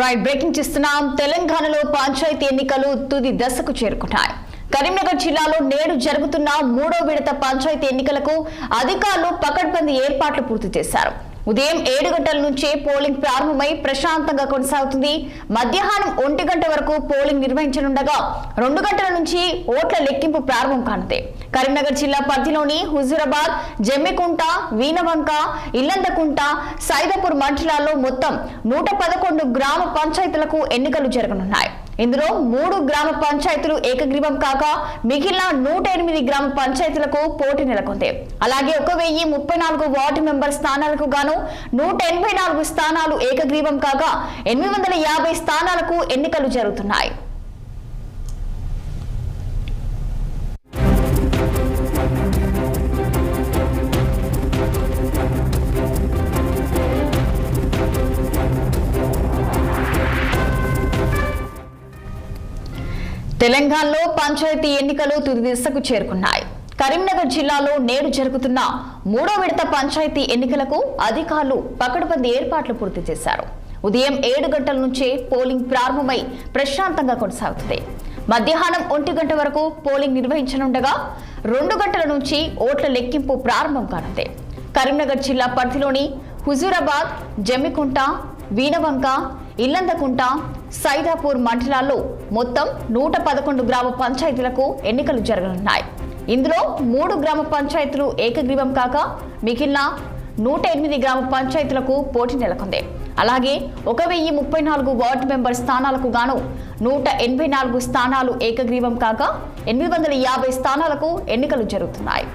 Right breaking చేస్తున్నాం. తెలంగాణలో పంచాయతీ ఎన్నికలు తుది దశకు చేరుకున్నాయి. కరీంనగర్ జిల్లాలో నేడు జరుగుతున్న 3వ విడత పంచాయతీ ఎన్నికలకు అధికారులు పకడ్బందీ ఏర్పాట్లు పూర్తి చేశారు. ఉదయం 7 గంటల నుంచే పోలింగ్ ప్రారంభమై ప్రశాంతంగా కొనసాగుతుంది. మధ్యాహ్నం 1 గంట వరకు పోలింగ్ నిర్వహించనుండగా 2 గంటల నుంచి ఓట్ల లెక్కింపు ప్రారంభం కానుంది. కరీంనగర్ జిల్లా పరిధిలోని హుజూరాబాద్, జమ్మికుంట, వీనవంక, ఇల్లందకుంట, సైదాపూర్ మండలాల్లో మొత్తం 111 గ్రామ పంచాయతీలకు ఎన్నికలు జరగనున్నాయి. ఇందులో 3 గ్రామ పంచాయతీలు ఏకగ్రీవం కాగా మిగిలిన 108 గ్రామ పంచాయతీలకు పోటీ నెలకొంది. అలాగే 1034 వార్డు మెంబర్ స్థానాలకు గాను 184 స్థానాలు ఏకగ్రీవం కాగా 850 స్థానాలకు ఎన్నికలు జరుగుతున్నాయి. తెలంగాణలో పంచాయతీ ఎన్నికలు తుది దశకు చేరుకున్నాయి. కరీంనగర్ జిల్లాలో నేడు జరుగుతున్న 3వ విడత పంచాయతీ ఎన్నికలకు అధికారులు పకడ్బందీ ఏర్పాట్లు పూర్తి చేశారు. ఉదయం 7 గంటల నుంచే పోలింగ్ ప్రారంభమై ప్రశాంతంగా కొనసాగుతుంది. మధ్యాహ్నం 1 గంట వరకు పోలింగ్ నిర్వహించనుండగా 2 గంటల నుంచి ఓట్ల లెక్కింపు ప్రారంభం కానుంది. కరీంనగర్ జిల్లా పరిధిలోని హుజూరాబాద్, జమ్మికుంట, వీనవంక, ఇల్లందకుంట, సైదాపూర్ మండలాల్లో మొత్తం 111 గ్రామ పంచాయతీలకు ఎన్నికలు జరగనున్నాయి. ఇందులో 3 గ్రామ పంచాయతీలు ఏకగ్రీవం కాగా మిగిలిన 108 గ్రామ పంచాయతీలకు పోటీ నెలకొంది. అలాగే 1034 వార్డు మెంబర్ స్థానాలకు గాను 184 స్థానాలు ఏకగ్రీవం కాగా 850 స్థానాలకు ఎన్నికలు జరుగుతున్నాయి.